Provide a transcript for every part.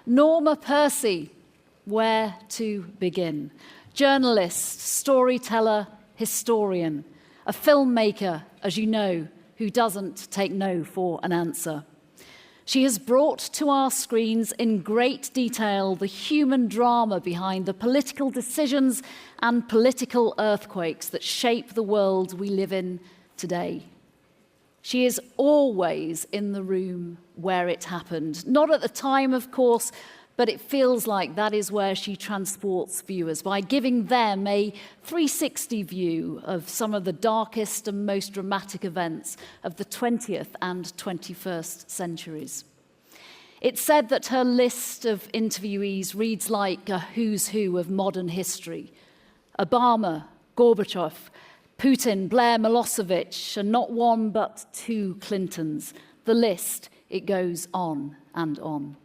Norma Percy, where to begin? Journalist, storyteller, historian, a filmmaker, as you know, who doesn't take no for an answer. She has brought to our screens in great detail the human drama behind the political decisions and political earthquakes that shape the world we live in today. She is always in the room where it happened. Not at the time, of course, but it feels like that is where she transports viewers by giving them a 360 view of some of the darkest and most dramatic events of the 20th and 21st centuries. It's said that her list of interviewees reads like a who's who of modern history. Obama, Gorbachev, Putin, Blair, Milosevic, and not one but two Clintons. The list, it goes on and on.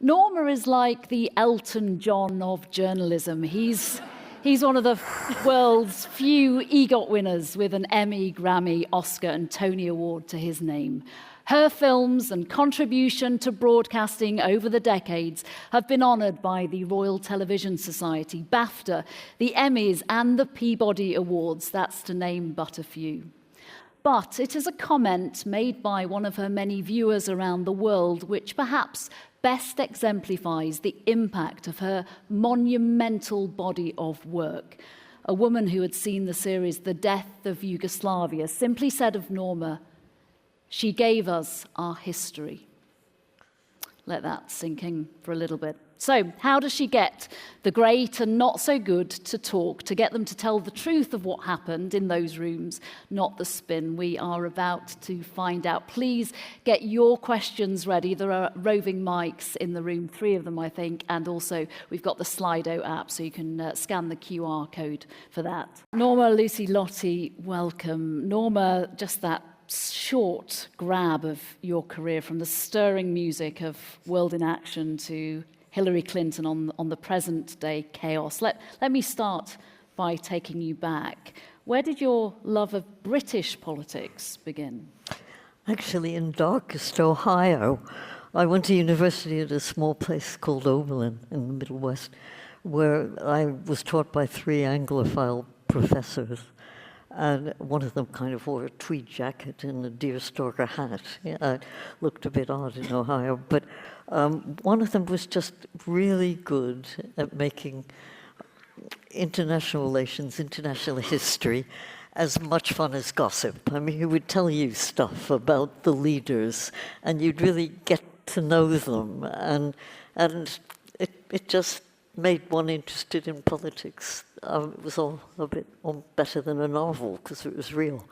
Norma is like the Elton John of journalism. He's one of the world's few EGOT winners with an Emmy, Grammy, Oscar, and Tony Award to his name. Her films and contribution to broadcasting over the decades have been honoured by the Royal Television Society, BAFTA, the Emmys, and the Peabody Awards. That's to name but a few. But it is a comment made by one of her many viewers around the world which perhaps best exemplifies the impact of her monumental body of work. A woman who had seen the series The Death of Yugoslavia simply said of Norma, "She gave us our history." Let that sink in for a little bit. So, how does she get the great and not so good to talk, to get them to tell the truth of what happened in those rooms, not the spin? We are about to find out. Please get your questions ready. There are roving mics in the room, 3 of them, I think, and also we've got the Slido app, so you can scan the QR code for that. Norma, Lucy, Lottie, welcome. Norma, just that short grab of your career from the stirring music of World in Action to Hillary Clinton on the present-day chaos. Let me start by taking you back. Where did your love of British politics begin? Actually, in darkest Ohio. I went to university at a small place called Oberlin in the Middle West, where I was taught by 3 Anglophile professors. And one of them kind of wore a tweed jacket and a deerstalker hat. Yeah, it looked a bit odd in Ohio, but one of them was just really good at making international relations, international history, as much fun as gossip. I mean, he would tell you stuff about the leaders, and you'd really get to know them, and it just made one interested in politics. It was all a bit better than a novel because it was real.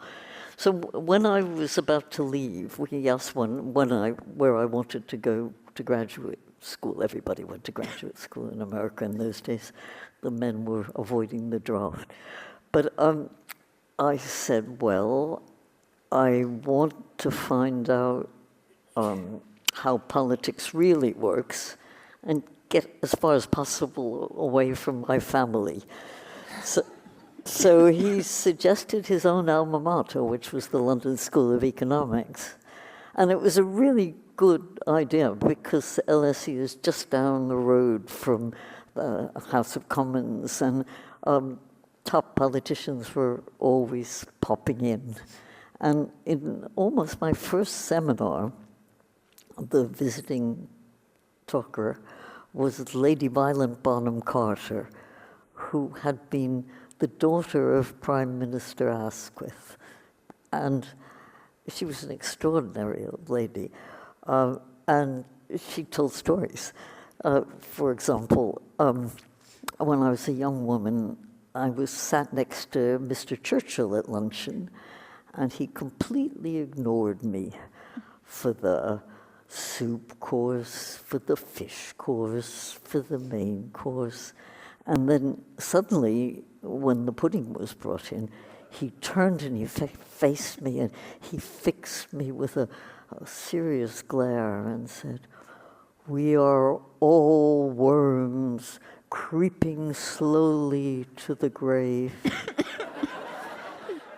So when I was about to leave, he asked where I wanted to go to graduate school. Everybody went to graduate school in America in those days. The men were avoiding the draft. But I said, well, I want to find out how politics really works and get as far as possible away from my family. So he suggested his own alma mater, which was the London School of Economics. And it was a really good idea because LSE is just down the road from the House of Commons, and top politicians were always popping in. And in almost my first seminar, the visiting talker was Lady Violent Bonham Carter, who had been the daughter of Prime Minister Asquith. And she was an extraordinary old lady. And she told stories. For example, when I was a young woman, I was sat next to Mr. Churchill at luncheon, and he completely ignored me for the soup course, for the fish course, for the main course. And then suddenly, when the pudding was brought in, he turned and he faced me and he fixed me with a serious glare and said, "We are all worms creeping slowly to the grave."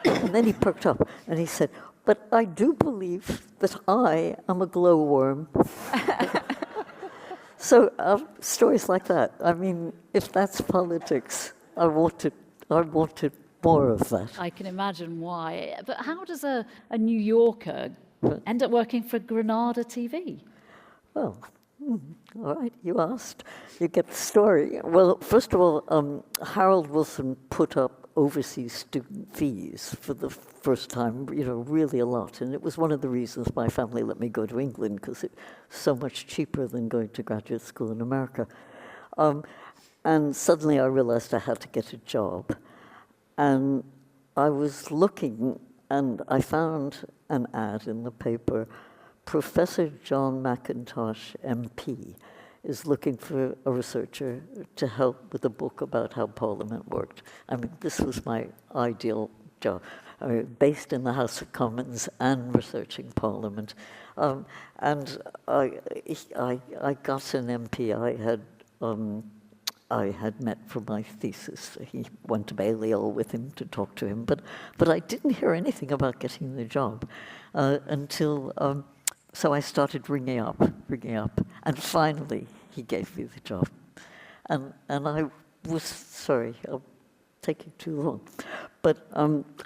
And then he perked up and he said, "But I do believe that I am a glowworm." So stories like that. I mean, if that's politics, I wanted more of that. I can imagine why. But how does a New Yorker end up working for Granada TV? Well, all right, you asked. You get the story. Well, first of all, Harold Wilson put up overseas student fees for the first time, really a lot. And it was one of the reasons my family let me go to England, because it's so much cheaper than going to graduate school in America. And suddenly I realized I had to get a job. And I was looking, and I found an ad in the paper. Professor John McIntosh, MP, is looking for a researcher to help with a book about how Parliament worked. I mean, this was my ideal job, based in the House of Commons and researching Parliament. And I got an MP I had met for my thesis. He went to Balliol with him to talk to him, but I didn't hear anything about getting the job until. So I started ringing up, and finally he gave me the job. And I was sorry, I'm taking too long, but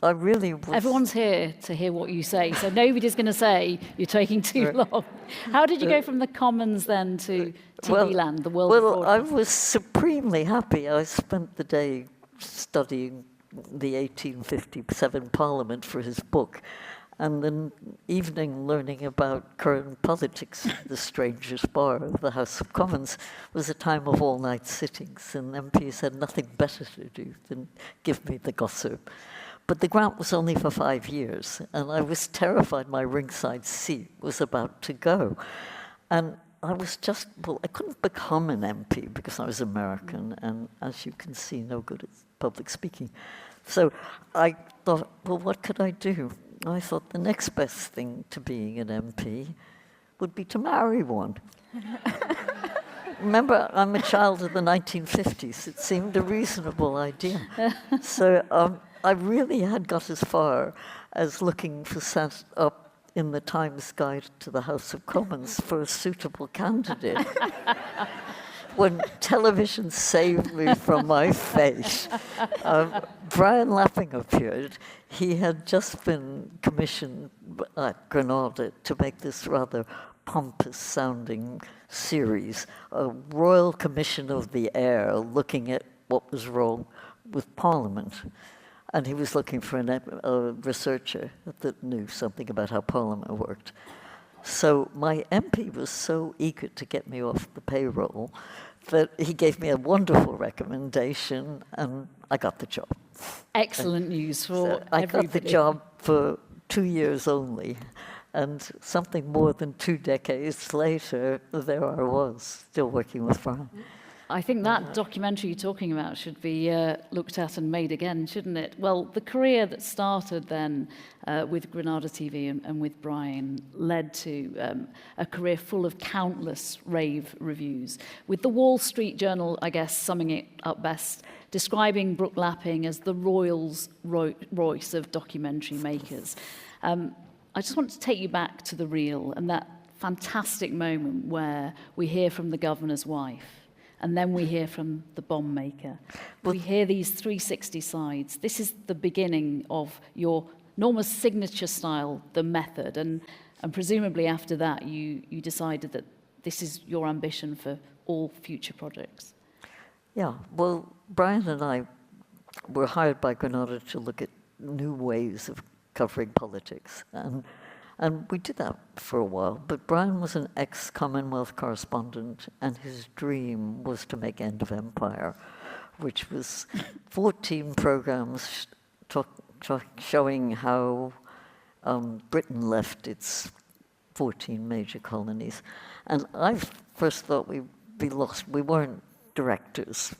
I really was. Everyone's here to hear what you say, so nobody's going to say you're taking too long. How did you go from the Commons then to TV Land, the world of broadcasting? I was supremely happy. I spent the day studying the 1857 Parliament for his book, and then evening learning about current politics. The strangest bar of the House of Commons was a time of all-night sittings, and MPs had nothing better to do than give me the gossip. But the grant was only for 5 years, and I was terrified my ringside seat was about to go. And I was I couldn't become an MP because I was American, and as you can see, no good at public speaking. So I thought, well, what could I do? I thought the next best thing to being an MP would be to marry one. Remember, I'm a child of the 1950s. It seemed a reasonable idea. So I really had got as far as looking for sat up in the Times Guide to the House of Commons for a suitable candidate. When television saved me from my fate, Brian Lapping appeared. He had just been commissioned at Granada to make this rather pompous-sounding series, a Royal Commission of the Air, looking at what was wrong with Parliament. And he was looking for a researcher that knew something about how Parliament worked. So my MP was so eager to get me off the payroll that he gave me a wonderful recommendation, and I got the job. Excellent news for so I everybody. got the job for 2 years only, and something more than 2 decades later, there I was, still working with Brian. I think that documentary you're talking about should be looked at and made again, shouldn't it? Well, the career that started then with Granada TV and with Brian led to a career full of countless rave reviews, with the Wall Street Journal, I guess, summing it up best, describing Brooke Lapping as the Rolls Royce of documentary makers. I just want to take you back to the reel and that fantastic moment where we hear from the governor's wife. And then we hear from the bomb maker. We hear these 360 sides. This is the beginning of your Norma's signature style, the method. And presumably after that, you decided that this is your ambition for all future projects. Yeah, well, Brian and I were hired by Granada to look at new ways of covering politics. And we did that for a while, but Brian was an ex-Commonwealth correspondent, and his dream was to make End of Empire, which was 14 programs showing how Britain left its 14 major colonies. And I first thought we'd be lost. We weren't directors.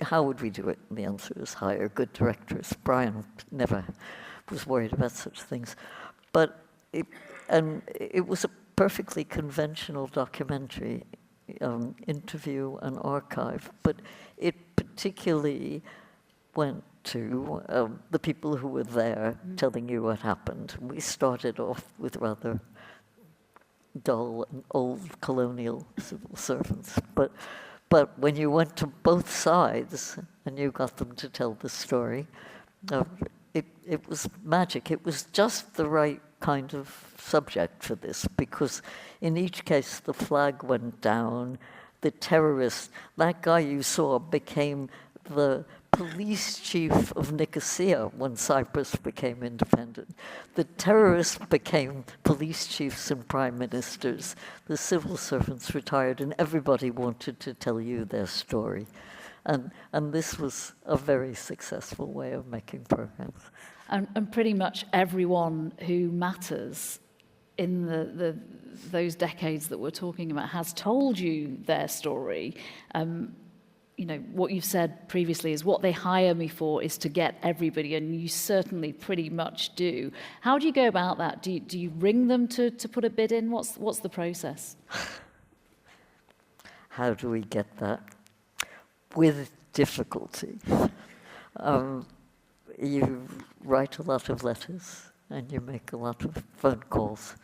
How would we do it? And the answer is hire good directors. Brian never was worried about such things. But it was a perfectly conventional documentary, interview and archive, but it particularly went to the people who were there telling you what happened. We started off with rather dull and old colonial civil servants. But when you went to both sides and you got them to tell the story, it was magic. It was just the right kind of subject for this, because in each case the flag went down, the terrorist, that guy you saw became the police chief of Nicosia when Cyprus became independent. The terrorists became police chiefs and prime ministers. The civil servants retired, and everybody wanted to tell you their story. And this was a very successful way of making programs. And pretty much everyone who matters in those decades that we're talking about has told you their story. You know, what you've said previously is what they hire me for is to get everybody, and you certainly pretty much do. How do you go about that? Do you ring them to put a bid in? What's the process? How do we get that? With difficulty. You write a lot of letters and you make a lot of phone calls.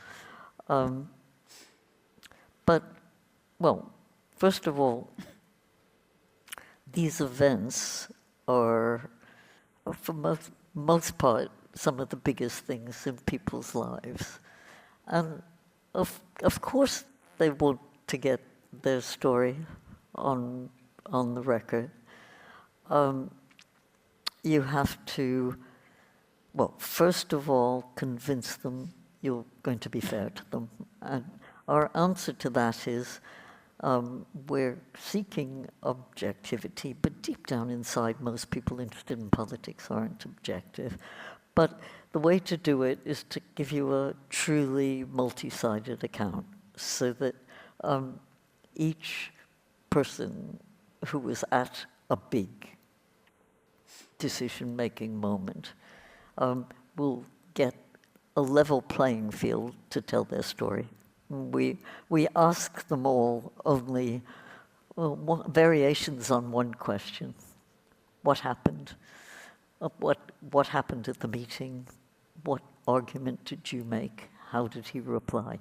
But, well, first of all, these events are, for most part, some of the biggest things in people's lives. And of course they want to get their story on the record. You have to, well, first of all, convince them you're going to be fair to them. And our answer to that is we're seeking objectivity, but deep down inside, most people interested in politics aren't objective. But the way to do it is to give you a truly multi-sided account, so that each person who was at a big decision-making moment will get a level playing field to tell their story. We ask them all only variations on one question. What happened? What happened at the meeting? What argument did you make? How did he reply?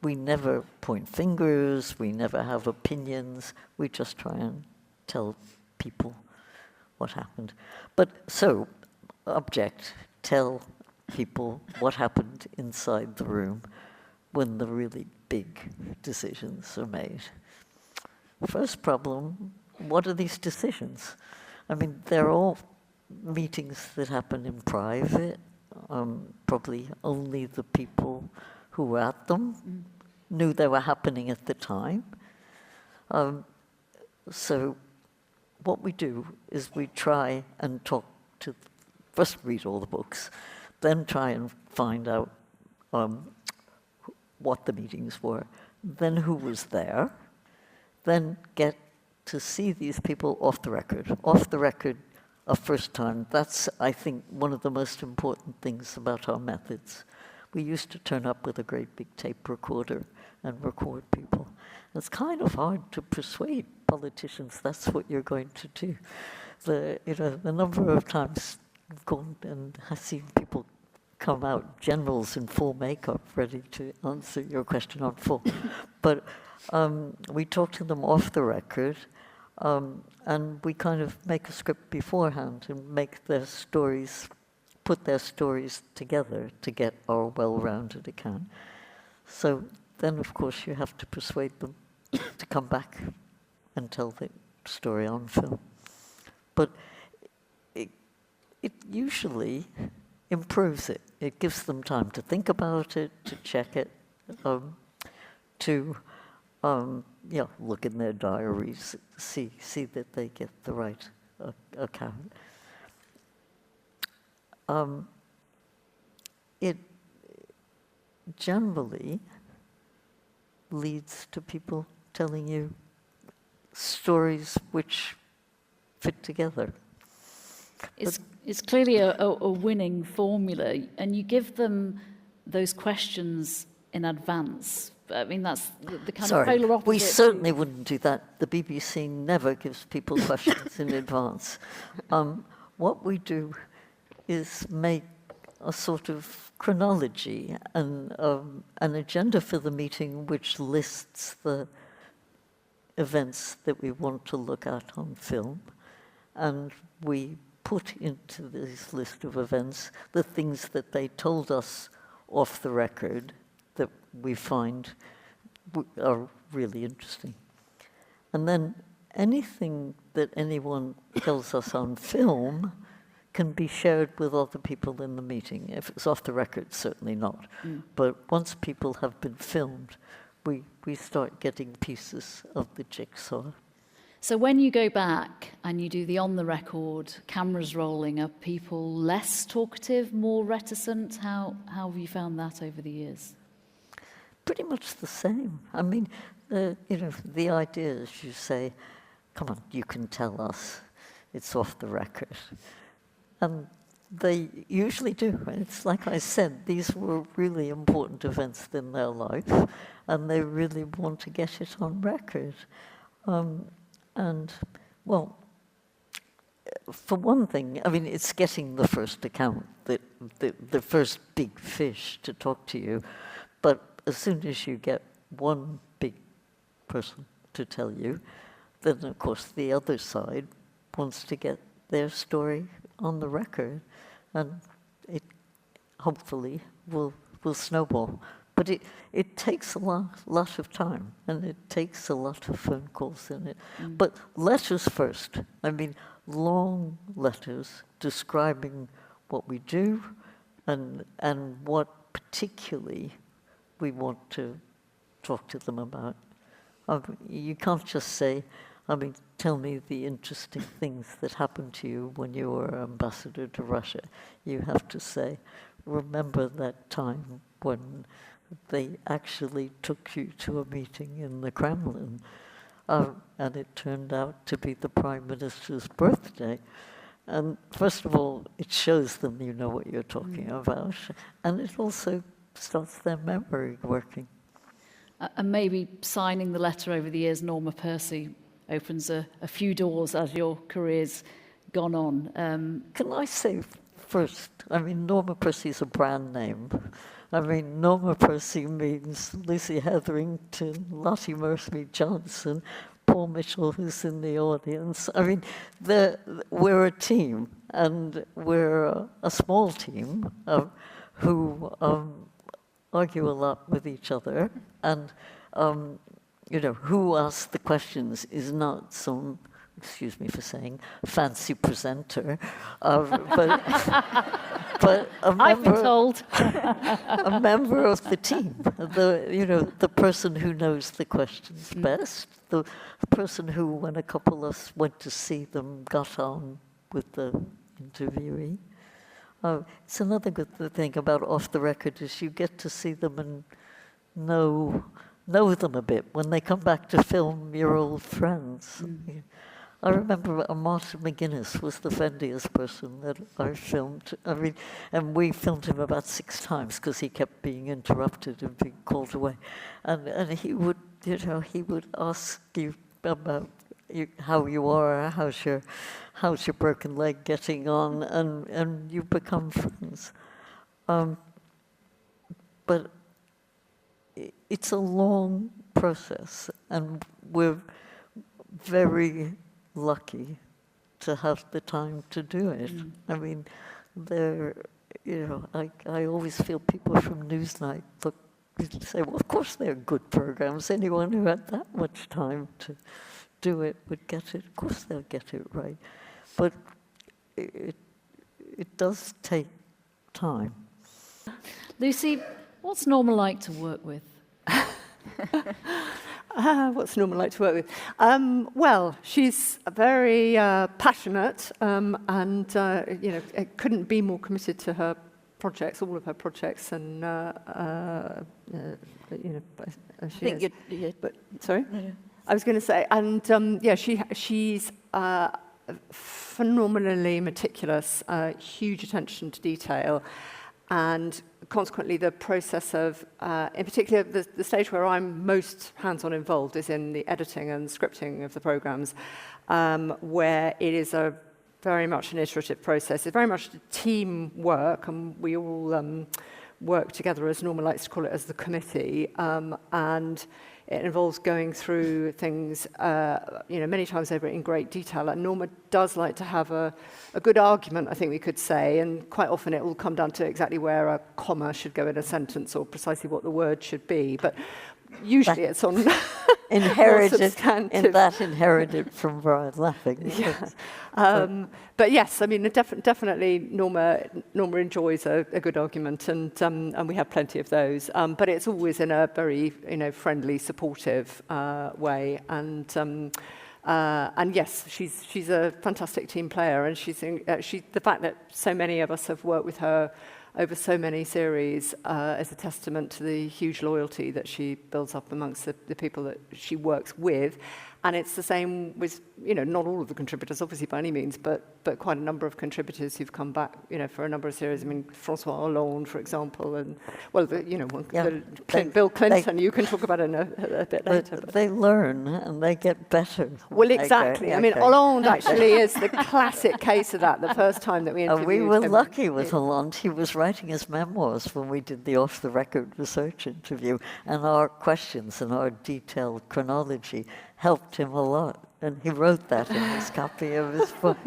We never point fingers, we never have opinions, we just try and tell people what happened. But so, tell people what happened inside the room when the really big decisions are made. First problem, what are these decisions? I mean, they're all meetings that happen in private. Probably only the people who were at them knew they were happening at the time. So what we do is we try and talk to, first read all the books, then try and find out what the meetings were, then who was there, then get to see these people off the record. Off the record a first time. That's, I think, one of the most important things about our methods. We used to turn up with a great big tape recorder and record people. It's kind of hard to persuade politicians that's what you're going to do. The number of times I've gone and I've seen people come out, generals in full makeup, ready to answer your question on full. But we talk to them off the record, and we kind of make a script beforehand and make their stories, put their stories together to get our well-rounded account. So then, of course, you have to persuade them to come back and tell the story on film. But it usually improves it. It gives them time to think about it, to check it, to look in their diaries, see that they get the right account. It generally leads to people telling you stories which fit together. It's clearly a winning formula, and you give them those questions in advance. I mean, that's the kind of polar opposite. We certainly wouldn't do that. The BBC never gives people questions in advance. What we do is make a sort of chronology and an agenda for the meeting which lists the events that we want to look at on film, and we put into this list of events the things that they told us off the record that we find are really interesting. And then anything that anyone tells us on film can be shared with other people in the meeting. If it's off the record, certainly not. But once people have been filmed, we start getting pieces of the jigsaw. So when you go back and you do the on-the-record, cameras rolling, are people less talkative, more reticent? How have you found that over the years? Pretty much the same. I mean, the idea is you say, come on, you can tell us, it's off the record. And they usually do. It's like I said, these were really important events in their life, and they really want to get it on record. And, well, for one thing, I mean, it's getting the first account, the first big fish to talk to you. But as soon as you get one big person to tell you, then, of course, the other side wants to get their story on the record, and it hopefully will snowball. But it takes a lot of time, and it takes a lot of phone calls in it. But letters first. I mean, long letters describing what we do and what particularly we want to talk to them about. You can't just say, I mean, tell me the interesting things that happened to you when you were ambassador to Russia. You have to say, remember that time when they actually took you to a meeting in the Kremlin, and it turned out to be the Prime Minister's birthday. And first of all, it shows them you know what you're talking about, and it also starts their memory working. And maybe signing the letter over the years, Norma Percy, opens a few doors as your career's gone on. Can I say first, I mean, Norma Percy is a brand name. I mean, Norma Percy means Lucy Hetherington, Lottie Murphy Johnson, Paul Mitchell, who's in the audience. I mean, we're a team, and we're a small team who argue a lot with each other, and who asks the questions is not some, excuse me for saying, fancy presenter, but a member, I've been told. a member of the team, the person who knows the questions best, the person who, when a couple of us went to see them, got on with the interviewee. It's another good thing about off the record is you get to see them and know them a bit. When they come back to film, you're old friends. I remember Martin McGuinness was the friendliest person that I filmed. I mean, and we filmed him about 6 times because he kept being interrupted and being called away. And he would, he would ask you about how you are, how's your broken leg getting on, and you become friends. But it's a long process, and we're very lucky to have the time to do it. I mean, I always feel people from Newsnight say, well, of course they're good programs. Anyone who had that much time to do it would get it. Of course they'll get it right. But it does take time. Lucy, what's Norma like to work with? What's Norma like to work with? Well, she's very passionate, and it couldn't be more committed to her projects, all of her projects, and she is. But sorry, I was going to say, and she's phenomenally meticulous, huge attention to detail. And consequently, the process of, in particular, the stage where I'm most hands-on involved is in the editing and scripting of the programs, where it is very much an iterative process. It's very much teamwork, and we all work together, as Norma likes to call it, as the committee, and it involves going through things, many times over in great detail. And Norma does like to have a good argument, I think we could say, and quite often it will come down to exactly where a comma should go in a sentence or precisely what the word should be. But usually it's on inherited from Brian laughing. Yeah. But yes, I mean, definitely Norma enjoys a good argument, and we have plenty of those. But it's always in a very friendly, supportive way. And yes, she's a fantastic team player, and the fact that so many of us have worked with her over so many series is a testament to the huge loyalty that she builds up amongst the people that she works with. And it's the same with, not all of the contributors, obviously, by any means, but quite a number of contributors who've come back, for a number of series. I mean, Francois Hollande, for example, and, Bill Clinton, you can talk about it a bit later. But they learn and they get better. Well, exactly. I mean, Hollande actually is the classic case of that, the first time that we interviewed we were him. lucky with Hollande. He was writing his memoirs when we did the off-the-record research interview, and our questions and our detailed chronology helped him a lot, and he wrote that in his copy of his book.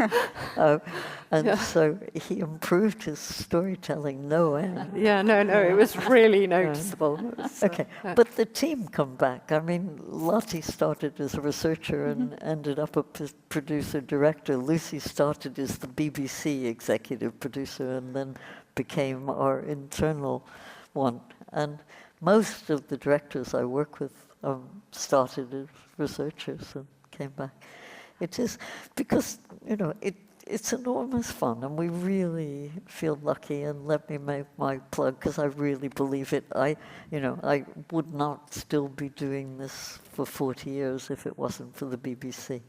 So he improved his storytelling no end. Yeah, no, it was really noticeable. Okay, but the team come back. I mean, Lottie started as a researcher and ended up a producer-director. Lucy started as the BBC executive producer and then became our internal one. And most of the directors I work with started as researchers and came back. It is because, it's enormous fun, and we really feel lucky. And let me make my plug, because I really believe it. I would not still be doing this for 40 years if it wasn't for the BBC.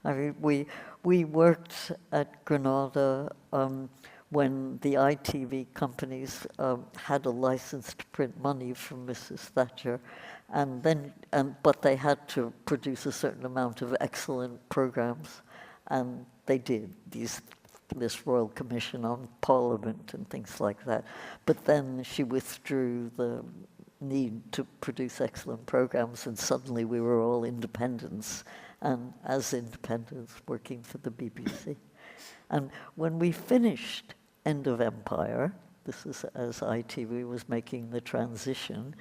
I mean, we worked at Granada when the ITV companies had a license to print money from Mrs. Thatcher, but they had to produce a certain amount of excellent programs, and they did this Royal Commission on Parliament and things like that. But then she withdrew the need to produce excellent programs, and suddenly we were all independents, and as independents working for the BBC. And when we finished End of Empire, this is as ITV was making the transition,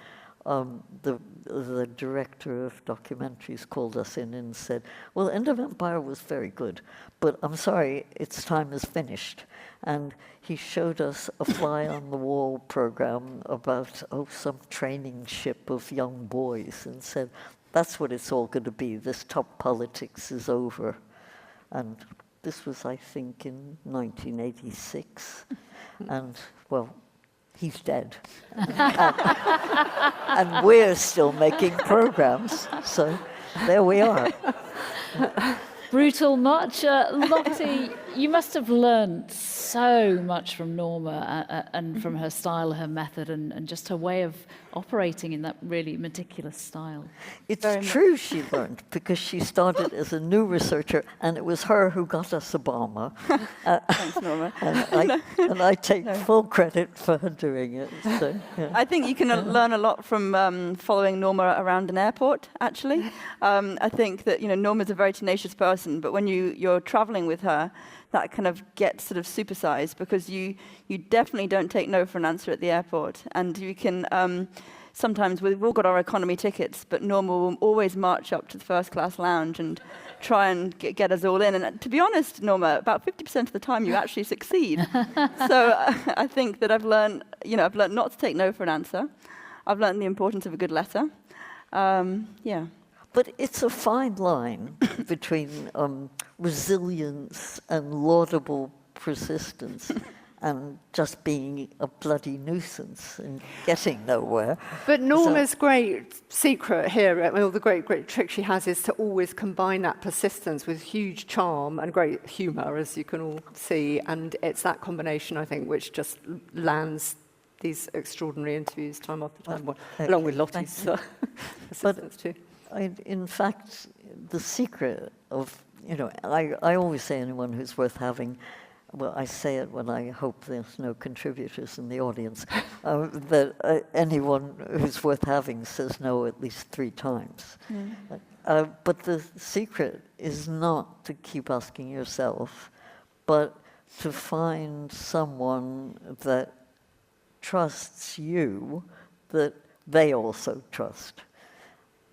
the director of documentaries called us in and said, well, End of Empire was very good, but I'm sorry, its time is finished. And he showed us a fly-on-the-wall program about, some training ship of young boys, and said, that's what it's all going to be. This top politics is over. And this was, I think, in 1986. And, well, he's dead. And we're still making programs. So there we are. Brutal much. Lottie, you must have learned so much from Norma and from her style, her method, and just her way of operating in that really meticulous style. It's true she learned, because she started as a new researcher, and it was her who got us Obama. Thanks, Norma. And I take full credit for her doing it. So, yeah. I think you can learn a lot from following Norma around an airport, actually. I think that, Norma's a very tenacious person, but when you're traveling with her, that kind of gets sort of supersized, because you definitely don't take no for an answer at the airport. And you can, sometimes we've all got our economy tickets, but Norma will always march up to the first class lounge and try and get us all in. And to be honest, Norma, about 50% of the time you actually succeed. So I think that I've learned not to take no for an answer. I've learned the importance of a good letter. But it's a fine line between resilience and laudable persistence and just being a bloody nuisance and getting nowhere. But Norma's great secret here, the great trick she has, is to always combine that persistence with huge charm and great humour, as you can all see. And it's that combination, I think, which just lands these extraordinary interviews time after time, along with Lottie's persistence too. In fact, the secret of, I always say anyone who's worth having well, I say it when I hope there's no contributors in the audience, that anyone who's worth having says no at least 3 times. But the secret is not to keep asking yourself, but to find someone that trusts you, that they also trust.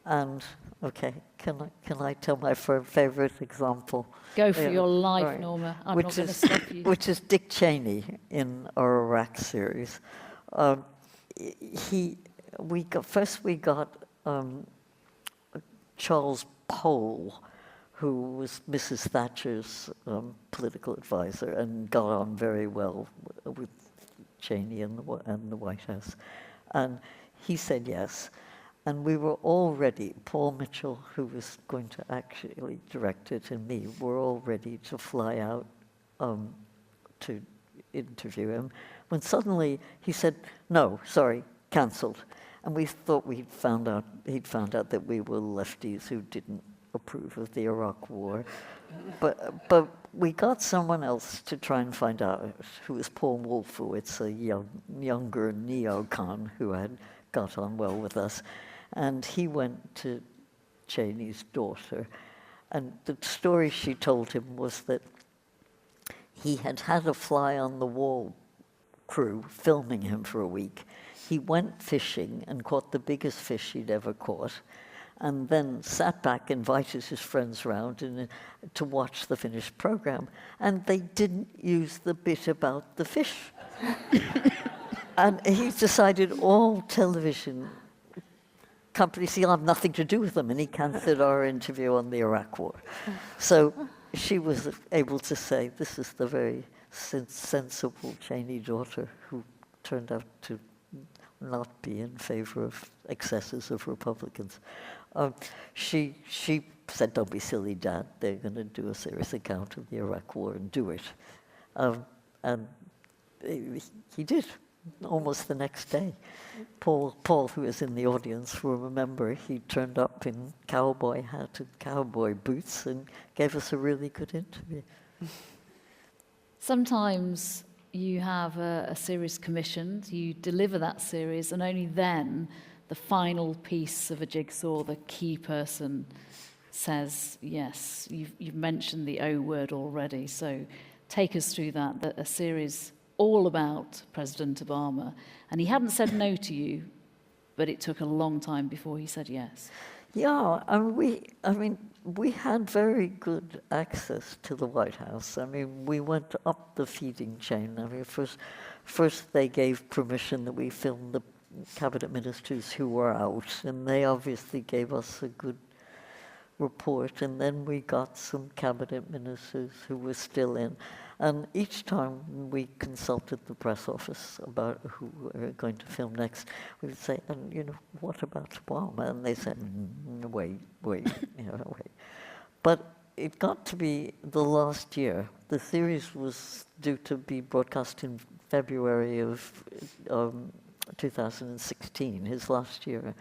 And okay, can I tell my favorite example? Go for your life, right. Norma. I'm not going to stop you. Which is Dick Cheney in our Iraq series. We got Charles Pole, who was Mrs. Thatcher's political advisor and got on very well with Cheney and the White House. And he said yes. And we were all ready, Paul Mitchell, who was going to actually direct it, and me, were all ready to fly out to interview him, when suddenly he said, no, sorry, cancelled. And we thought he'd found out that we were lefties who didn't approve of the Iraq War. But we got someone else to try and find out, who was Paul Wolfowitz, a younger neocon who had got on well with us. And he went to Cheney's daughter. And the story she told him was that he had had a fly-on-the-wall crew filming him for a week. He went fishing and caught the biggest fish he'd ever caught, and then sat back, invited his friends round to watch the finished program. And they didn't use the bit about the fish. And he decided all television companies, he'll have nothing to do with them, and he cancelled our interview on the Iraq War. So she was able to say, this is the very sensible Cheney daughter who turned out to not be in favor of excesses of Republicans. She said, don't be silly, Dad. They're going to do a serious account of the Iraq War and do it. And he did. Almost the next day. Paul, who is in the audience, will remember he turned up in cowboy hat and cowboy boots and gave us a really good interview. Sometimes you have a series commissioned, you deliver that series, and only then the final piece of a jigsaw, the key person, says yes. You've mentioned the O word already, so take us through that a series all about President Obama. And he hadn't said no to you, but it took a long time before he said yes. Yeah, and we had very good access to the White House. I mean, we went up the feeding chain. I mean, first they gave permission that we film the cabinet ministers who were out, and they obviously gave us a good report. And then we got some cabinet ministers who were still in. And each time we consulted the press office about who we were going to film next, we would say, and what about Obama? And they said, wait. But it got to be the last year. The series was due to be broadcast in February of 2016, his last year.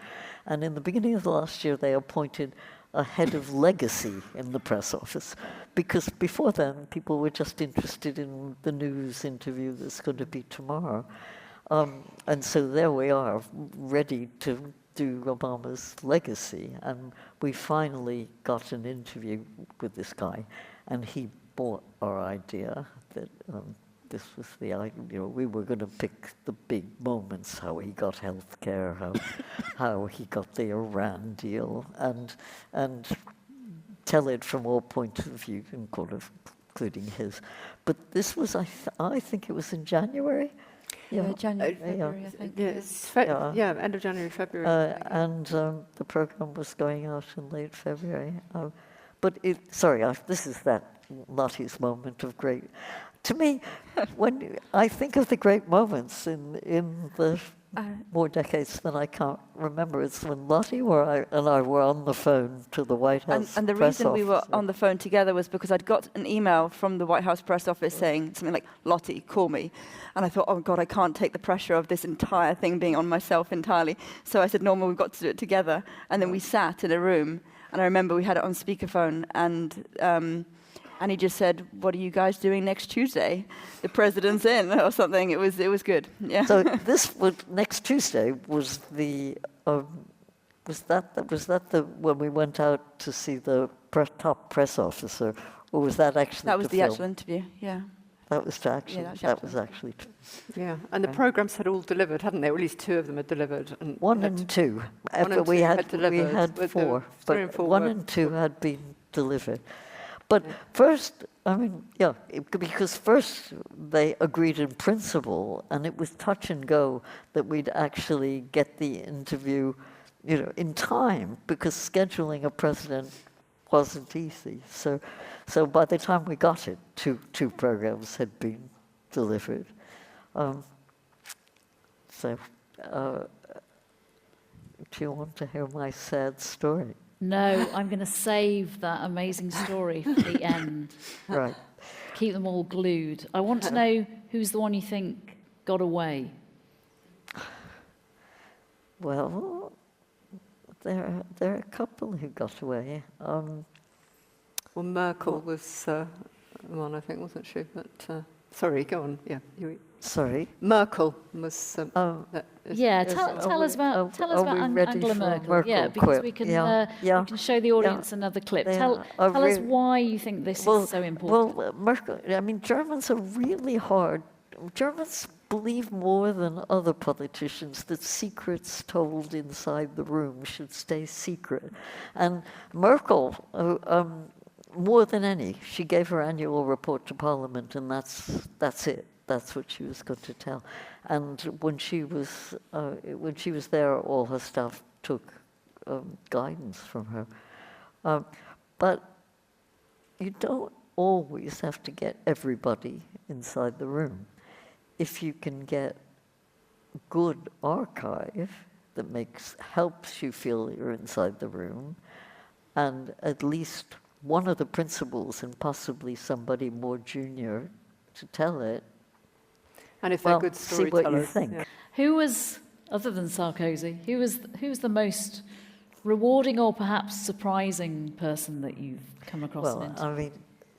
And in the beginning of the last year, they appointed a head of legacy in the press office, because before then people were just interested in the news interview that's going to be tomorrow. And so there we are, ready to do Obama's legacy. And we finally got an interview with this guy, and he bought our idea that this was the idea. We were going to pick the big moments, how he got health care, how he got the Iran deal, and tell it from all points of view, including his. But this was, I think it was in January. January, February, I think. End of January, February. And the program was going out in late February. This is that Lottie's moment of great. To me, when I think of the great moments in the more decades than I can't remember, it's when Lottie and I were on the phone to the White House and the press reason we were office. on the phone together was because I'd got an email from the White House press office saying something like, Lottie, call me. And I thought, oh God, I can't take the pressure of this entire thing being on myself entirely. So I said, Norma, we've got to do it together. And then we sat in a room, and I remember we had it on speakerphone, and and he just said, "What are you guys doing next Tuesday? The president's in," or something. It was good. Yeah. So this was, next Tuesday was the was that the when we went out to see the top press officer, or was that actually That was the film? actual interview. Yeah. That was to actually. Yeah, that was actually. Yeah, and the programmes had all delivered, hadn't they? Or at least 2 of them had delivered. And One and two. One and we two had had delivered, we had but 4, the 3 but and 4 1 were- and 2 had been delivered. But first, I mean, because first they agreed in principle, and it was touch and go that we'd actually get the interview, in time, because scheduling a president wasn't easy. So by the time we got it, two programs had been delivered. Do you want to hear my sad story? No, I'm going to save that amazing story for the end. Right. Keep them all glued. I want to know who's the one you think got away. Well, there are a couple who got away. Well, Merkel was one, I think, wasn't she? But sorry, go on. Yeah, Sorry. Merkel was. Yeah, tell us about Angela Merkel. Yeah, because we can we can show the audience another clip. Tell us why you think this is so important. Well, Merkel. I mean, Germans are really hard. Germans believe more than other politicians that secrets told inside the room should stay secret, and Merkel. More than any, she gave her annual report to Parliament, and that's it. That's what she was going to tell. And when she was there, all her staff took guidance from her. But you don't always have to get everybody inside the room. If you can get good archive that helps you feel you're inside the room, and at least one of the principals and possibly somebody more junior to tell it. And if they're good storytellers. See what you think. Yeah. Who was, other than Sarkozy, who was the most rewarding or perhaps surprising person that you've come across? Well, I mean,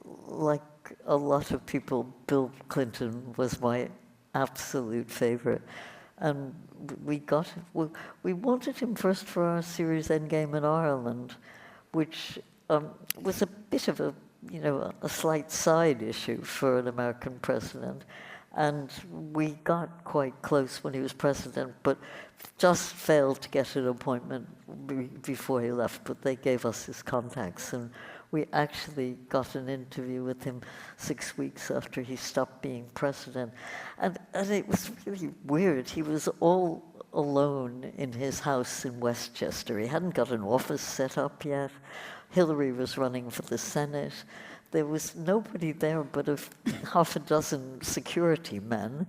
like a lot of people, Bill Clinton was my absolute favorite. And we wanted him first for our series Endgame in Ireland, which was a bit of a slight side issue for an American president. And we got quite close when he was president, but just failed to get an appointment before he left. But they gave us his contacts, and we actually got an interview with him 6 weeks after he stopped being president. And it was really weird. He was all alone in his house in Westchester. He hadn't got an office set up yet. Hillary was running for the Senate. There was nobody there but half a dozen security men.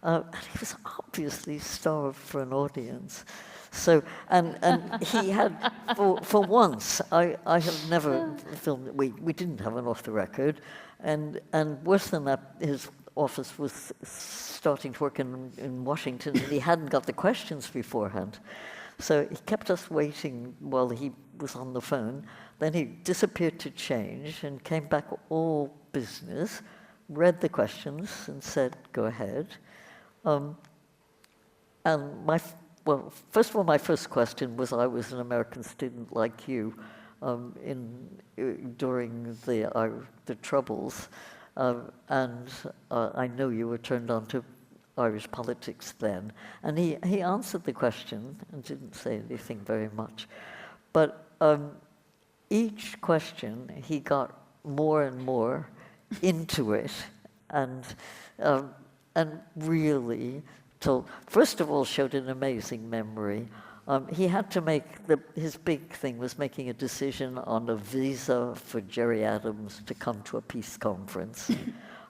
And he was obviously starved for an audience. So, and he had, for once, I have never filmed, we didn't have an off the record. And worse than that, his office was starting to work in Washington, and he hadn't got the questions beforehand. So he kept us waiting while he was on the phone. Then he disappeared to change and came back all business, read the questions and said, "Go ahead." And first of all, my first question was, I was an American student like you during the Troubles, and I know you were turned on to Irish politics then. And he answered the question and didn't say anything very much. But each question, he got more and more into it, and really first of all, showed an amazing memory. He had to make his big thing was making a decision on a visa for Gerry Adams to come to a peace conference,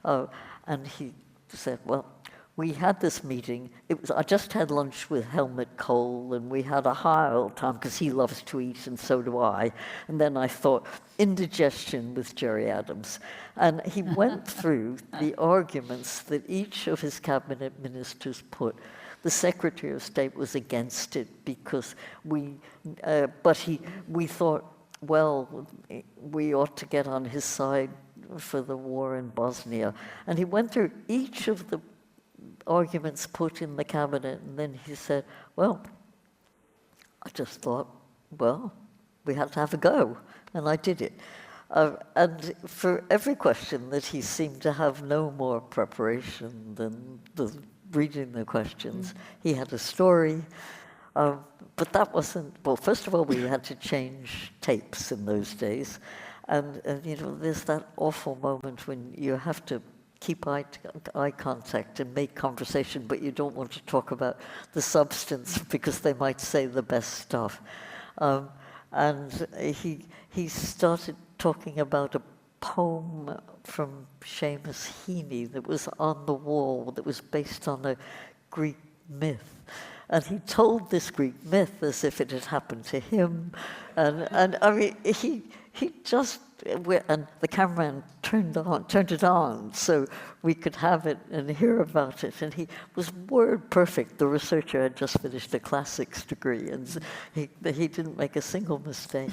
and he said, "Well, we had this meeting. I just had lunch with Helmut Kohl, and we had a high old time because he loves to eat, and so do I. And then I thought, indigestion with Gerry Adams." And he went through the arguments that each of his cabinet ministers put. The Secretary of State was against it because we thought, well, we ought to get on his side for the war in Bosnia. And he went through each of the arguments put in the cabinet, and then he said, well, I just thought, well, we had to have a go, and I did it. And for every question that he seemed to have no more preparation than reading the questions. He had a story, but that wasn't, well, first of all, we had to change tapes in those days. And you know, there's that awful moment when you have to keep eye contact and make conversation, but you don't want to talk about the substance because they might say the best stuff. And he started talking about a poem from Seamus Heaney that was on the wall, that was based on a Greek myth. And he told this Greek myth as if it had happened to him. And I mean, he just, and the cameraman turned it on so we could have it and hear about it. And he was word perfect. The researcher had just finished a classics degree, and he didn't make a single mistake.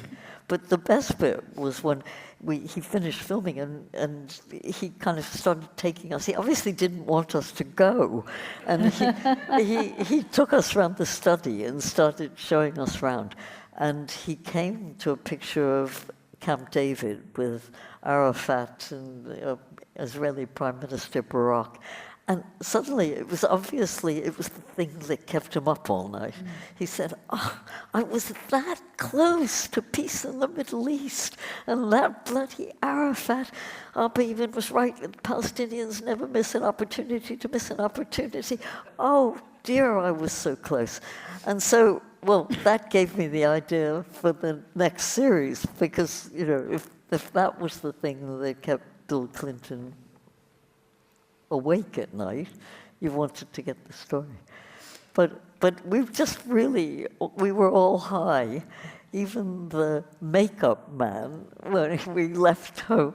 But the best bit was when he finished filming, and he kind of started taking us. He obviously didn't want us to go, and he took us around the study and started showing us around. And he came to a picture of Camp David with Arafat and Israeli Prime Minister Barak. And suddenly, it was the thing that kept him up all night. He said, oh, I was that close to peace in the Middle East, and that bloody Arafat, even was right, the Palestinians never miss an opportunity to miss an opportunity. Oh dear, I was so close. And so, well, that gave me the idea for the next series, because, you know, if that was the thing that kept Bill Clinton awake at night, you wanted to get the story. But we were all high. Even the makeup man, when we left home,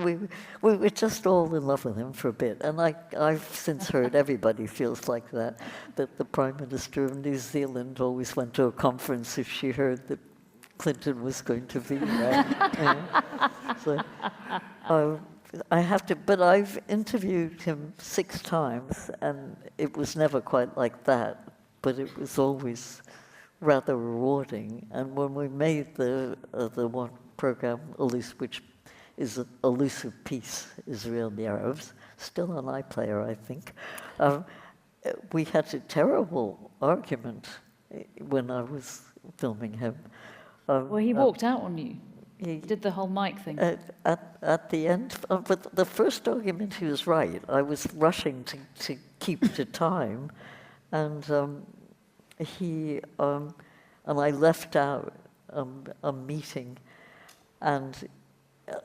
we were just all in love with him for a bit. And I've since heard everybody feels like that the Prime Minister of New Zealand always went to a conference if she heard that Clinton was going to be there. So, but I've interviewed him 6 times, and it was never quite like that, but it was always rather rewarding. And when we made the one program, which is Elusive Peace, Israel and the Arabs, still on iPlayer, I think, we had a terrible argument when I was filming him. Well, he walked out on you. He did the whole mic thing. At the end, but the first argument, he was right. I was rushing to keep to time, and I left out a meeting and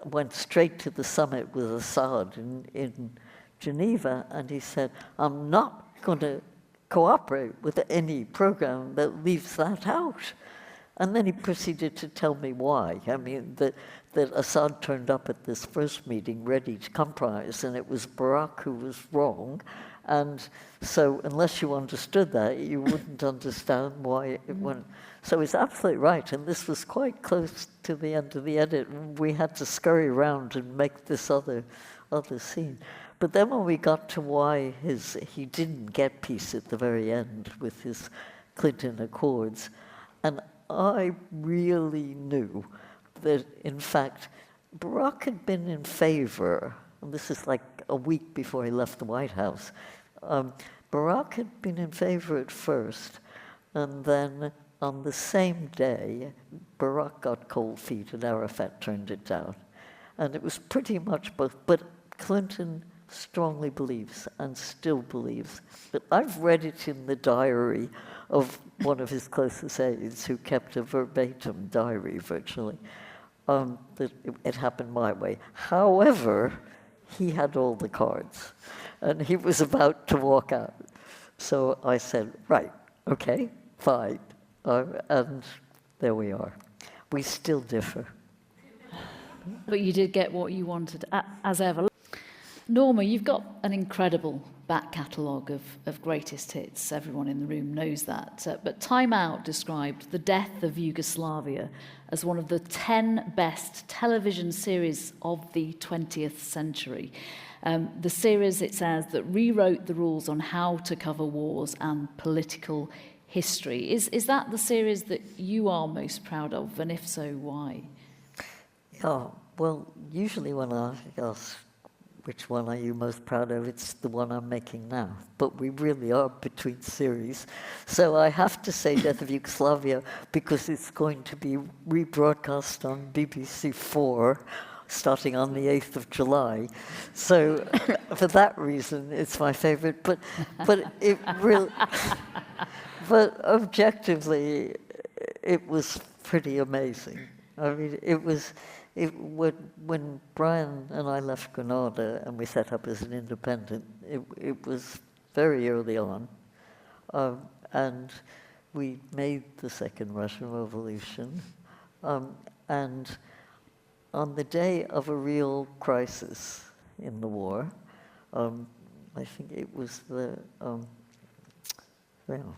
went straight to the summit with Assad in Geneva, and he said, I'm not going to cooperate with any program that leaves that out. And then he proceeded to tell me why. I mean, that Assad turned up at this first meeting ready to compromise, and it was Barak who was wrong. And so unless you understood that, you wouldn't understand why it went. So he's absolutely right. And this was quite close to the end of the edit. We had to scurry around and make this other scene. But then when we got to why he didn't get peace at the very end with his Clinton Accords, and I really knew that, in fact, Barak had been in favor, and this is like a week before he left the White House. Barak had been in favor at first, and then on the same day, Barak got cold feet and Arafat turned it down. And it was pretty much both, but Clinton strongly believes and still believes. But I've read it in the diary of one of his closest aides who kept a verbatim diary virtually, that it happened my way. However, he had all the cards, and he was about to walk out. So I said, right, okay, fine. And there we are. We still differ. But you did get what you wanted, as ever. Norma, you've got an incredible back catalogue of greatest hits. Everyone in the room knows that. But Time Out described The Death of Yugoslavia as one of the 10 best television series of the 20th century. The series, it says, that rewrote the rules on how to cover wars and political history. Is that the series that you are most proud of, and if so, why? Yeah, well, usually when I ask which one are you most proud of, it's the one I'm making now. But we really are between series. So I have to say Death of Yugoslavia because it's going to be rebroadcast on BBC 4 starting on the 8th of July. So for that reason, it's my favorite. But it really... But objectively, it was pretty amazing. I mean, when Brian and I left Granada and we set up as an independent, it was very early on, and we made the Second Russian Revolution, and on the day of a real crisis in the war, I think it was an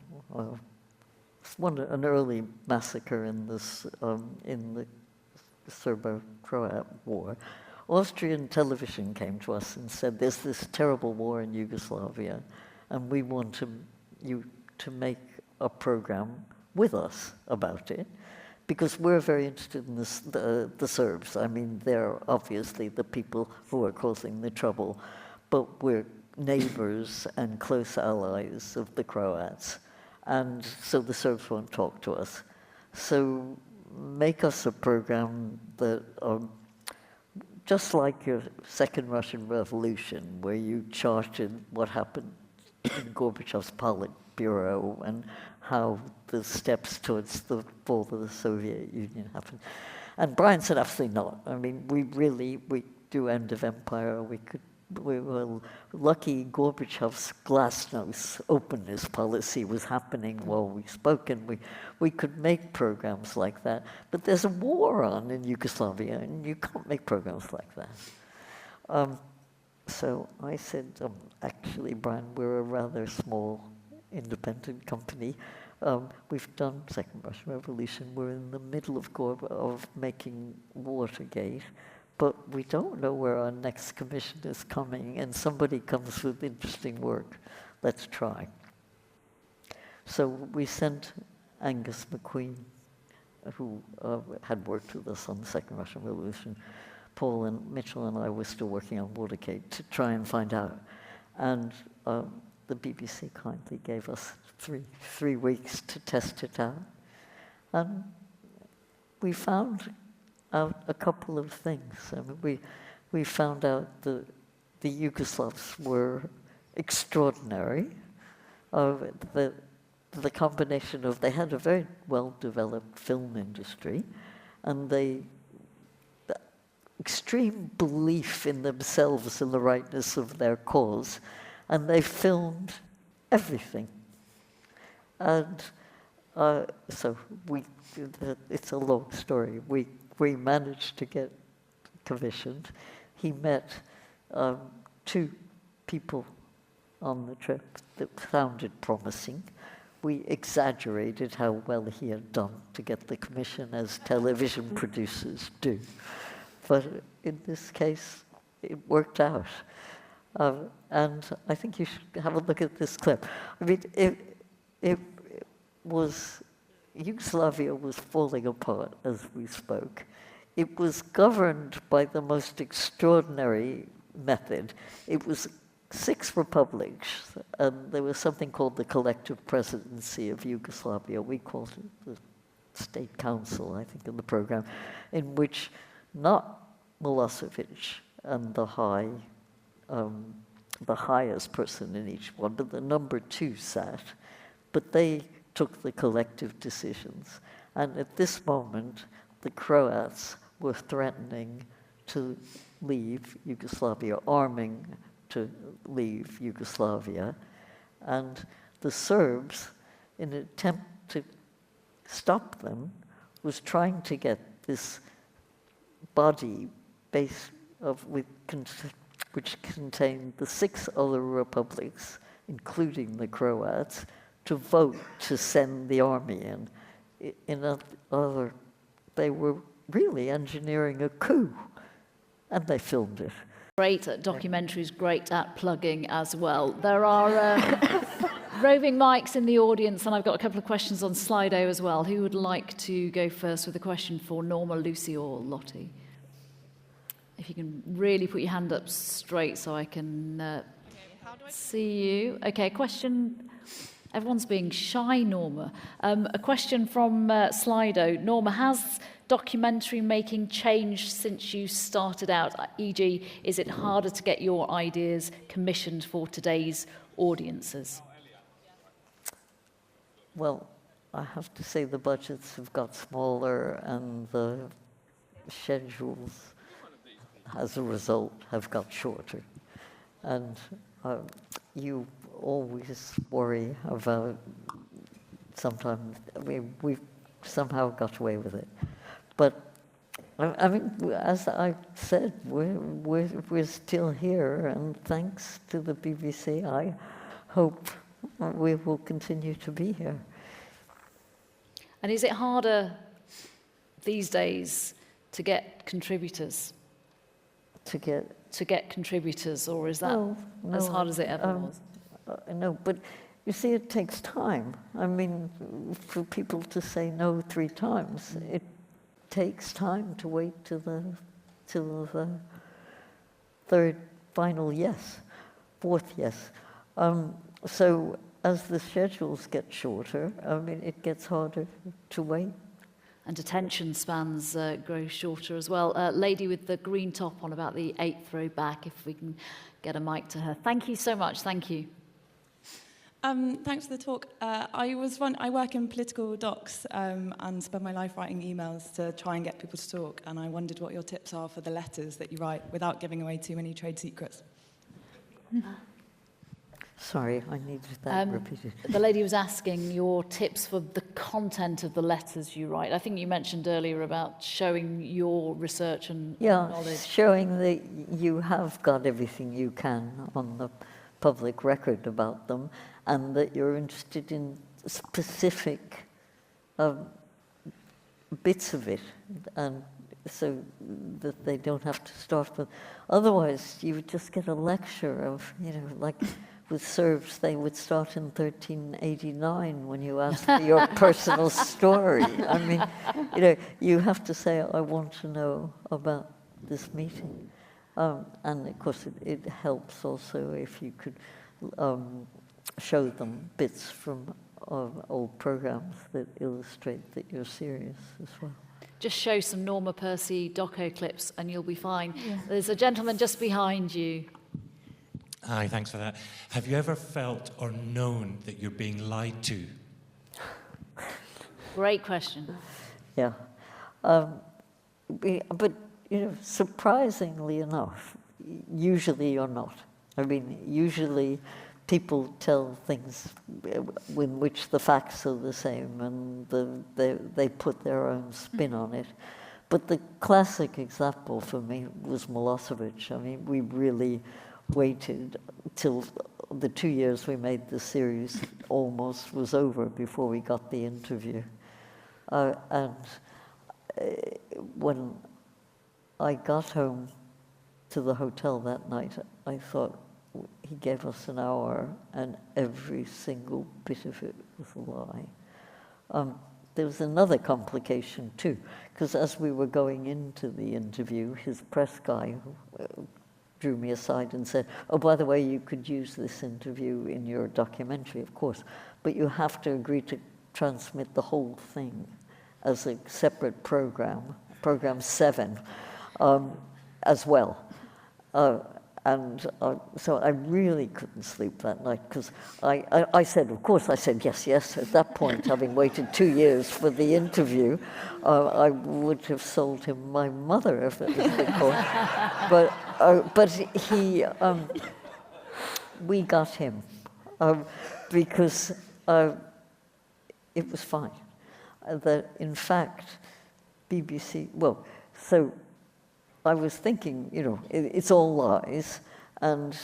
early massacre in this in the Serbo-Croat War. Austrian television came to us and said, "There's this terrible war in Yugoslavia, and we want you to make a program with us about it, because we're very interested in the Serbs. I mean, they're obviously the people who are causing the trouble, but we're neighbors and close allies of the Croats, and so the Serbs won't talk to us. So make us a program that, just like your Second Russian Revolution, where you charted what happened in Gorbachev's Politburo and how the steps towards the fall of the Soviet Union happened." And Brian said, "Absolutely not. I mean, we do End of Empire. We were lucky Gorbachev's glasnost openness policy was happening while we spoke, and we could make programs like that. But there's a war on in Yugoslavia, and you can't make programs like that." So I said, "Actually, Brian, we're a rather small independent company. We've done Second Russian Revolution. We're in the middle of making Watergate. But we don't know where our next commission is coming, and somebody comes with interesting work. Let's try." So we sent Angus McQueen, who had worked with us on the Second Russian Revolution. Paul and Mitchell and I were still working on Watergate to try and find out. And the BBC kindly gave us three weeks to test it out. And we found out a couple of things. I mean, we found out that the Yugoslavs were extraordinary. The combination of, they had a very well-developed film industry, and the extreme belief in themselves and the rightness of their cause, and they filmed everything. And so it's a long story. We managed to get commissioned. He met two people on the trip that sounded promising. We exaggerated how well he had done to get the commission, as television producers do. But in this case, it worked out. And I think you should have a look at this clip. I mean, it was... Yugoslavia was falling apart as we spoke. It was governed by the most extraordinary method. It was 6 republics, and there was something called the Collective Presidency of Yugoslavia. We called it the State Council, I think, in the program, in which not Milosevic and the highest person in each one, but the number 2 sat, but they took the collective decisions. And at this moment, the Croats were threatening to leave Yugoslavia, arming to leave Yugoslavia. And the Serbs, in an attempt to stop them, was trying to get this body which contained the 6 other republics, including the Croats, to vote to send the army in. They were really engineering a coup, and they filmed it. Great at documentaries, great at plugging as well. There are roving mics in the audience, and I've got a couple of questions on Slido as well. Who would like to go first with a question for Norma, Lucy, or Lottie? If you can really put your hand up straight so I can see you. Okay, question. Everyone's being shy, Norma. A question from Slido. Norma, has documentary making changed since you started out? E.g., is it harder to get your ideas commissioned for today's audiences? Well, I have to say the budgets have got smaller and the schedules, as a result, have got shorter. And you always worry about sometimes, we've somehow got away with it. But, I mean, as I said, we're still here, and thanks to the BBC, I hope we will continue to be here. And is it harder these days to get contributors? To get contributors, or is that No, as hard as it ever was? No, but you see, it takes time. I mean, for people to say no 3 times, it takes time to wait till the 3rd final yes, 4th yes. So as the schedules get shorter, I mean, it gets harder to wait. And attention spans grow shorter as well. Lady with the green top on about the 8th row back, if we can get a mic to her. Thank you so much. Thank you. Thanks for the talk. I work in political docs and spend my life writing emails to try and get people to talk. And I wondered what your tips are for the letters that you write without giving away too many trade secrets. Sorry, I needed that repeated. The lady was asking your tips for the content of the letters you write. I think you mentioned earlier about showing your research and knowledge. Showing that you have got everything you can on the public record about them, and that you're interested in specific bits of it, and so that they don't have to start with. Otherwise, you would just get a lecture of, like with Serbs, they would start in 1389 when you ask for your personal story. I mean, you have to say, I want to know about this meeting. And of course, it helps also if you could show them bits from old programs that illustrate that you're serious as well. Just show some Norma Percy doco clips and you'll be fine. Yeah. There's a gentleman just behind you. Hi, thanks for that. Have you ever felt or known that you're being lied to? Great question. Yeah. But, surprisingly enough, usually you're not. I mean, usually people tell things in which the facts are the same and they put their own spin on it. But the classic example for me was Milosevic. I mean, we really waited till the 2 years we made the series almost was over before we got the interview. And when I got home to the hotel that night, I thought, he gave us an hour and every single bit of it was a lie. There was another complication too, because as we were going into the interview, his press guy drew me aside and said, oh, by the way, you could use this interview in your documentary, of course, but you have to agree to transmit the whole thing as a separate program 7, as well. So I really couldn't sleep that night because I said, of course, I said yes. At that point, having waited 2 years for the interview, I would have sold him my mother if it was the court. But he, we got him because it was fine. That in fact, BBC, so I was thinking, it's all lies, And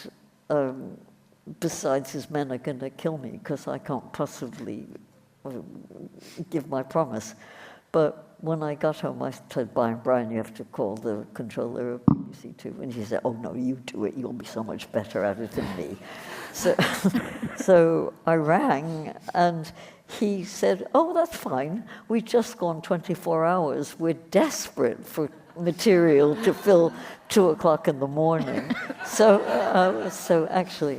besides, his men are going to kill me because I can't possibly give my promise. But when I got home, I said, Brian, you have to call the controller of BBC Two. And he said, oh, no, you do it. You'll be so much better at it than me. So I rang, and he said, oh, that's fine. We've just gone 24 hours. We're desperate for material to fill 2 o'clock in the morning. So actually,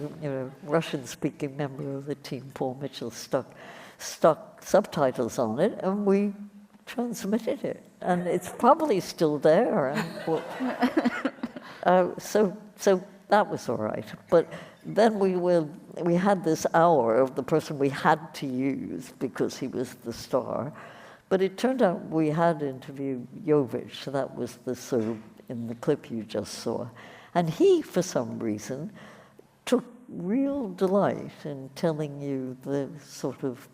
Russian-speaking member of the team, Paul Mitchell, stuck subtitles on it, and we transmitted it, and it's probably still there. And so that was all right. But then we had this hour of the person we had to use because he was the star. But it turned out we had interviewed Jovic, so that was the sort of in the clip you just saw, and he, for some reason, took real delight in telling you the sort of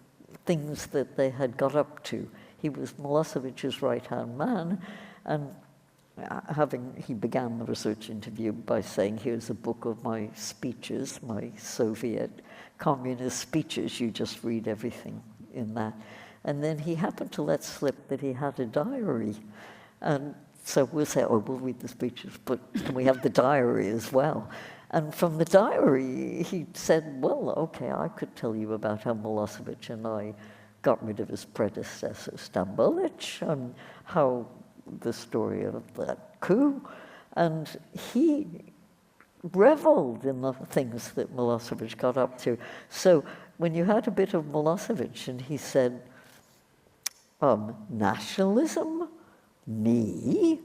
things that they had got up to. He was Milosevic's right-hand man, and he began the research interview by saying, here's a book of my speeches, my Soviet communist speeches, you just read everything in that. And then he happened to let slip that he had a diary. And so we'll say, oh, we'll read the speeches, but can we have the diary as well? And from the diary, he said, well, okay, I could tell you about how Milosevic and I got rid of his predecessor, Stambolic, and how the story of that coup. And he reveled in the things that Milosevic got up to. So when you had a bit of Milosevic and he said, nationalism? Me?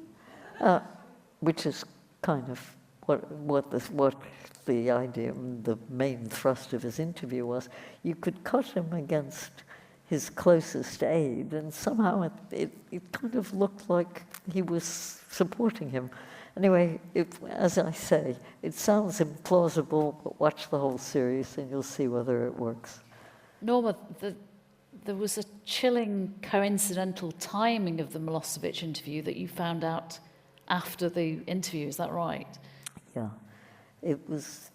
Which is kind of what the idea, the main thrust of his interview was. You could cut him against his closest aide, and somehow it kind of looked like he was supporting him. Anyway, as I say, it sounds implausible, but watch the whole series and you'll see whether it works. Norma, there was a chilling coincidental timing of the Milosevic interview that you found out after the interview, is that right? Yeah. It was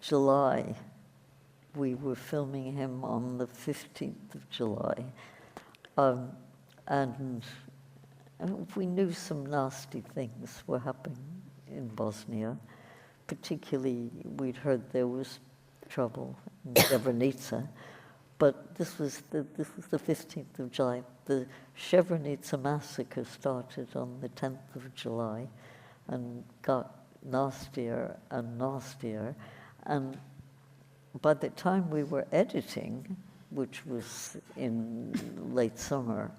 July. We were filming him on the 15th of July. And we knew some nasty things were happening in Bosnia. Particularly, we'd heard there was trouble in Srebrenica. But this was the 15th of July. The Srebrenica massacre started on the 10th of July and got nastier and nastier. And by the time we were editing, which was in late summer,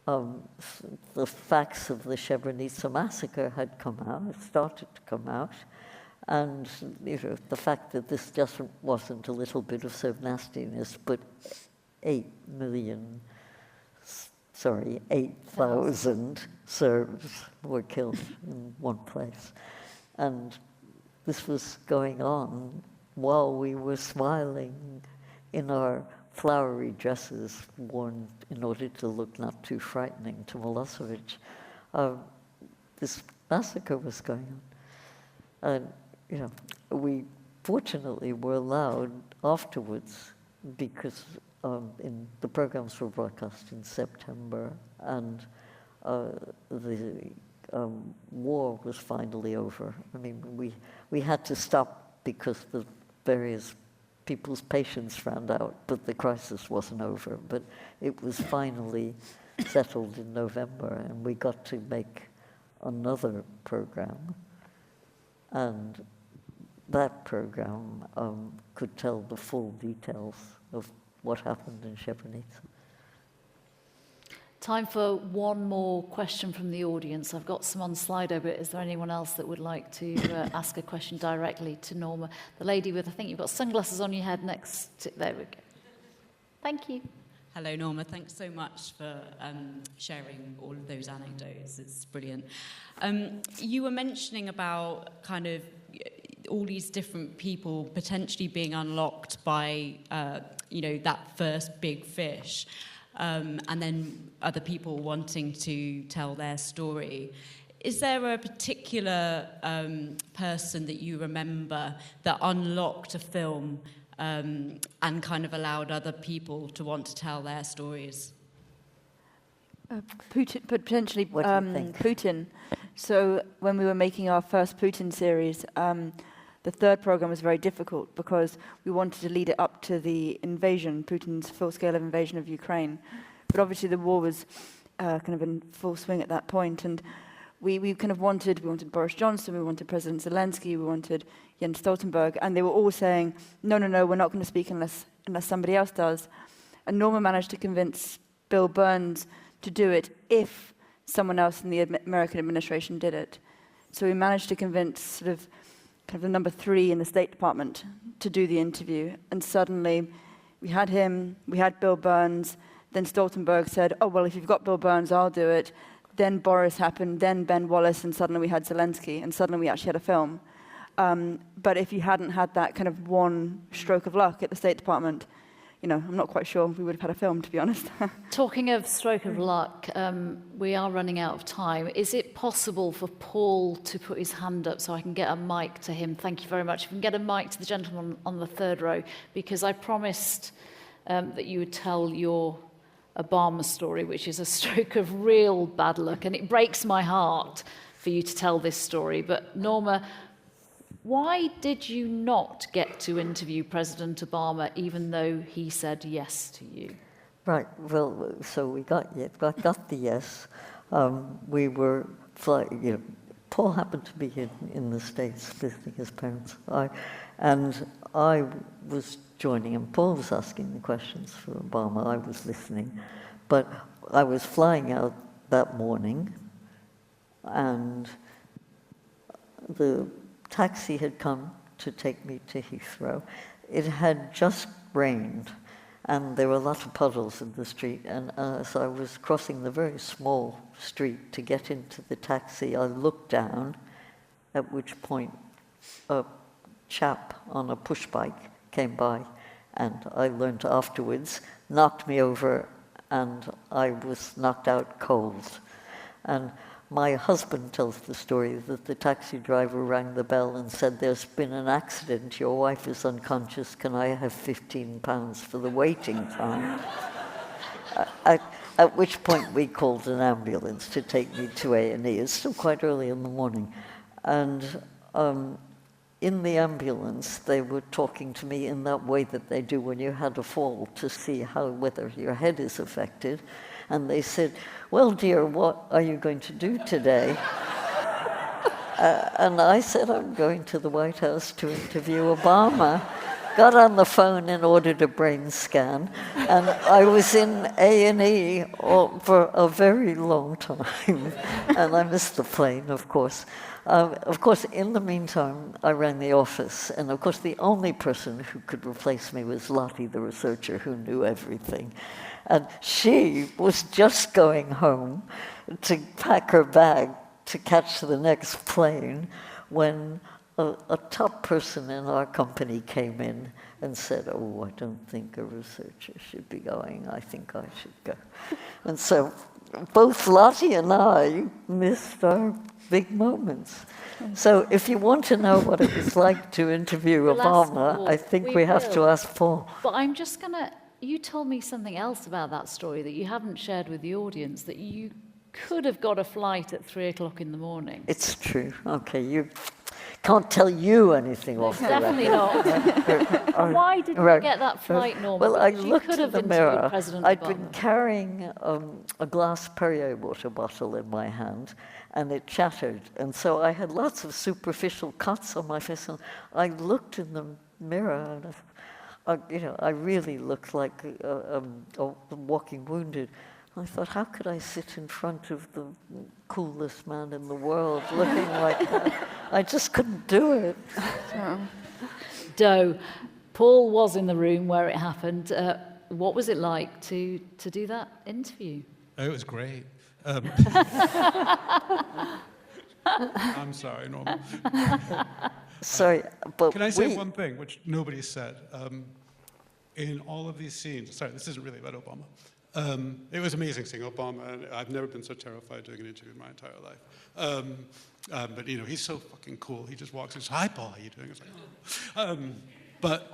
the facts of the Srebrenica massacre had come out, started to come out. And the fact that this just wasn't a little bit of sort of nastiness, but 8,000 Serbs were killed in one place. And this was going on while we were smiling in our flowery dresses worn in order to look not too frightening to Milosevic. This massacre was going on. And we fortunately were allowed afterwards, because the programs were broadcast in September, and the war was finally over. I mean, we had to stop because the various people's patience ran out, but the crisis wasn't over. But it was finally settled in November, and we got to make another program. And that program could tell the full details of what happened in Srebrenica. Time for one more question from the audience. I've got some on Slido, but is there anyone else that would like to ask a question directly to Norma? The lady with, I think you've got sunglasses on your head next to, there we go. Thank you. Hello, Norma. Thanks so much for sharing all of those anecdotes. It's brilliant. You were mentioning about kind of all these different people potentially being unlocked by, that first big fish, and then other people wanting to tell their story. is there a particular person that you remember that unlocked a film and kind of allowed other people to want to tell their stories? Putin, but potentially What do you think? Putin. So when we were making our first Putin series, the third program was very difficult because we wanted to lead it up to the invasion, Putin's full-scale invasion of Ukraine. But obviously the war was kind of in full swing at that point, and we kind of wanted Boris Johnson, we wanted President Zelensky, we wanted Jens Stoltenberg, and they were all saying, no, we're not going to speak unless somebody else does. And Norma managed to convince Bill Burns to do it if someone else in the American administration did it. So we managed to convince sort of kind of the number 3 in the State Department to do the interview. And suddenly we had him, we had Bill Burns, then Stoltenberg said, oh, well, if you've got Bill Burns, I'll do it. Then Boris happened, then Ben Wallace, and suddenly we had Zelensky, and suddenly we actually had a film. But if you hadn't had that kind of one stroke of luck at the State Department, I'm not quite sure we would have had a film, to be honest. Talking of stroke of luck, we are running out of time. Is it possible for Paul to put his hand up so I can get a mic to him? Thank you very much. If we can get a mic to the gentleman on the third row, because I promised that you would tell your Obama story, which is a stroke of real bad luck, and it breaks my heart for you to tell this story. But Norma, why did you not get to interview President Obama, even though he said yes to you? Right. Well, so we got the yes. We were flying. Paul happened to be in the States visiting his parents, and I was joining him. Paul was asking the questions for Obama. I was listening, but I was flying out that morning, and the taxi had come to take me to Heathrow. It had just rained, and there were a lot of puddles in the street, and as I was crossing the very small street to get into the taxi, I looked down, at which point a chap on a push bike came by, and I learned afterwards, knocked me over, and I was knocked out cold. And my husband tells the story that the taxi driver rang the bell and said, there's been an accident, your wife is unconscious, can I have £15 for the waiting time? At which point we called an ambulance to take me to A&E. It's still quite early in the morning. And in the ambulance, they were talking to me in that way that they do when you had a fall to see whether your head is affected. And they said, well, dear, what are you going to do today? And I said, I'm going to the White House to interview Obama. Got on the phone and ordered a brain scan. And I was in A&E for a very long time. And I missed the plane, of course. Of course, in the meantime, I ran the office. And of course, the only person who could replace me was Lottie, the researcher, who knew everything. And she was just going home to pack her bag to catch the next plane when a top person in our company came in and said, oh, I don't think a researcher should be going. I think I should go. And so both Lottie and I missed our big moments. So if you want to know what it was like to interview Obama, I think we have to ask Paul. But I'm just going to... You told me something else about that story that you haven't shared with the audience, that you could have got a flight at 3 o'clock in the morning. It's true. Okay, you can't tell you anything off the record. Definitely not. And why did you get that flight, Norma? Well, I Because you looked could in have the interviewed mirror. President I'd Obama. been carrying a glass Perrier water bottle in my hand, and it shattered. And so I had lots of superficial cuts on my face, and I looked in the mirror, and I really looked like a walking wounded. I thought, how could I sit in front of the coolest man in the world looking like that? I just couldn't do it. Doe, Paul was in the room where it happened. What was it like to do that interview? Oh, it was great. I'm sorry, Norma. Sorry, but Can I say one thing which nobody said? in all of these scenes, sorry, this isn't really about Obama. It was amazing seeing Obama, and I've never been so terrified doing an interview in my entire life. But you know, he's so fucking cool. He just walks in, hi Paul, how you doing? It's like, oh. But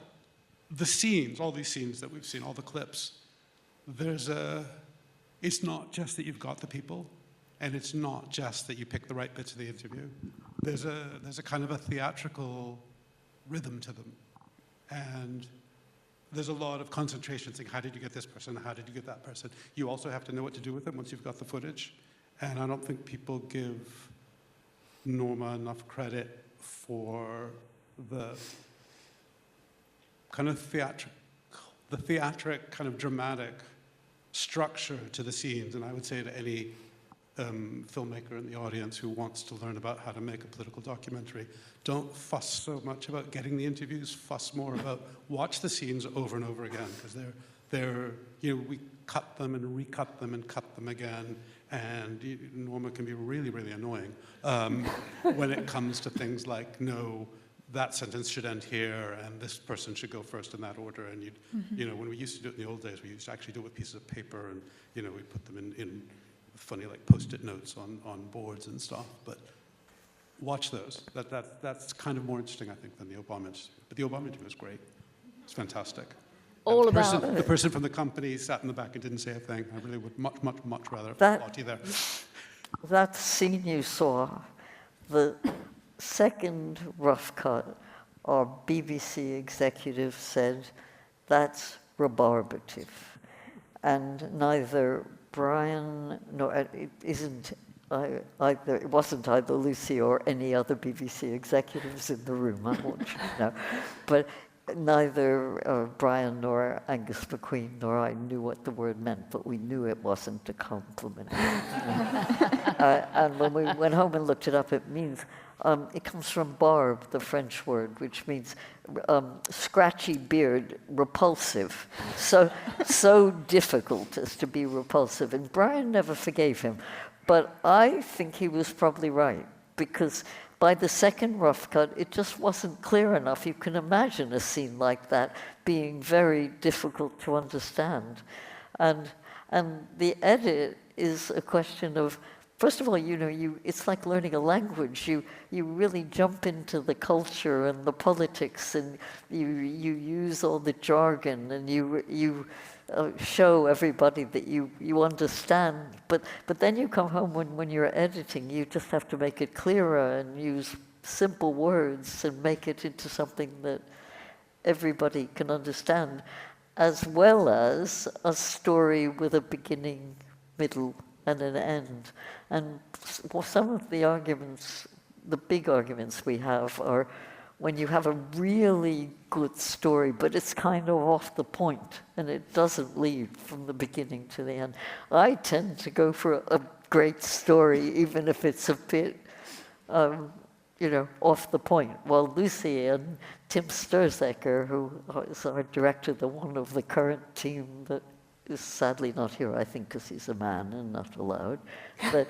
the scenes, all these scenes that we've seen, all the clips, it's not just that you've got the people, and it's not just that you pick the right bits of the interview. There's a kind of a theatrical rhythm to them. And there's a lot of concentration saying, how did you get this person? How did you get that person? You also have to know what to do with them once you've got the footage. And I don't think people give Norma enough credit for the kind of theatric kind of dramatic structure to the scenes. And I would say to any filmmaker in the audience who wants to learn about how to make a political documentary, don't fuss so much about getting the interviews, fuss more about watch the scenes over and over again, because they're you know, we cut them and recut them and cut them again, and Norma can be really, really annoying when it comes to things like, no, that sentence should end here, and this person should go first in that order. And you know, when we used to do it in the old days, we used to actually do it with pieces of paper, and you know, we put them in funny like post-it notes on boards and stuff. But watch those. That's kind of more interesting, I think, than the Obama interview. But the Obama interview was great. It's fantastic. All The person from the company sat in the back and didn't say a thing. I really would much, much, much rather have Lottie there. That scene you saw, the second rough cut, our BBC executive said, that's rebarbative. And neither Brian, nor it isn't either, it wasn't either Lucy or any other BBC executives in the room, I'm watching now. But neither Brian nor Angus McQueen nor I knew what the word meant, but we knew it wasn't a compliment. And when we went home and looked it up, it means, it comes from barbe, the French word, which means scratchy beard, repulsive. So difficult as to be repulsive. And Brian never forgave him. But I think he was probably right, because by the second rough cut, it just wasn't clear enough. You can imagine a scene like that being very difficult to understand. And the edit is a question of, first of all, you know, it's like learning a language. You really jump into the culture and the politics, and you use all the jargon, and you show everybody that you understand. But then you come home when you're editing, you just have to make it clearer and use simple words and make it into something that everybody can understand, as well as a story with a beginning, middle, and an end. And some of the arguments, the big arguments we have, are when you have a really good story, but it's kind of off the point, and it doesn't lead from the beginning to the end. I tend to go for a great story, even if it's a bit, you know, off the point. While Lucy and Tim Sturzecker, who is our director, the one of the current team that is sadly not here, I think, because he's a man and not allowed. But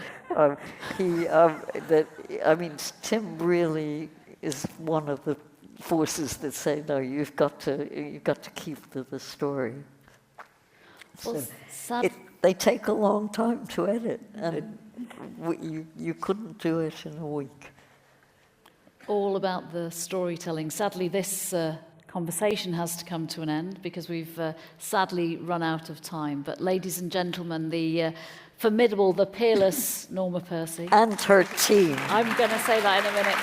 Tim really is one of the forces that say, no, you've got to keep the story. Well, So they take a long time to edit, and you couldn't do it in a week. all about the storytelling. Sadly, this conversation has to come to an end because we've sadly run out of time. But ladies and gentlemen, the formidable, the peerless Norma Percy. And her team. I'm going to say that in a minute.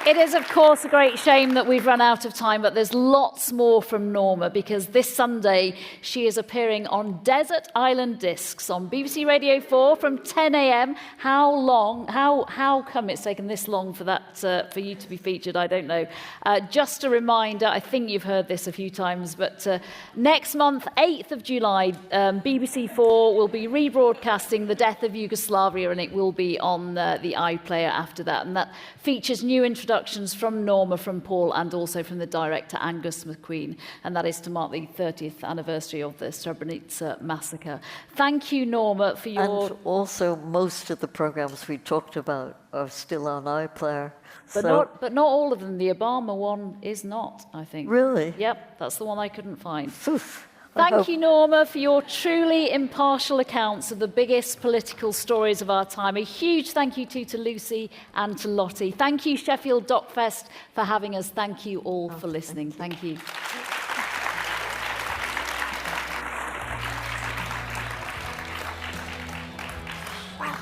It is, of course, a great shame that we've run out of time, but there's lots more from Norma because this Sunday she is appearing on Desert Island Discs on BBC Radio 4 from 10 a.m. How long? How come it's taken this long for that for you to be featured? I don't know. Just a reminder, I think you've heard this a few times, but next month, 8th of July, BBC 4 will be rebroadcasting The Death of Yugoslavia, and it will be on the iPlayer after that, and that features new introductions introductions from Norma, from Paul, and also from the director Angus McQueen, and that is to mark the 30th anniversary of the Srebrenica massacre. Thank you, Norma, for your... And also, most of the programs we talked about are still on iPlayer. But not all of them. The Obama one is not, I think. Really? Yep, that's the one I couldn't find. Oof. Thank you, Norma, for your truly impartial accounts of the biggest political stories of our time. A huge thank you to Lucy and to Lottie. Thank you, Sheffield DocFest, for having us. Thank you all for listening. Thank you.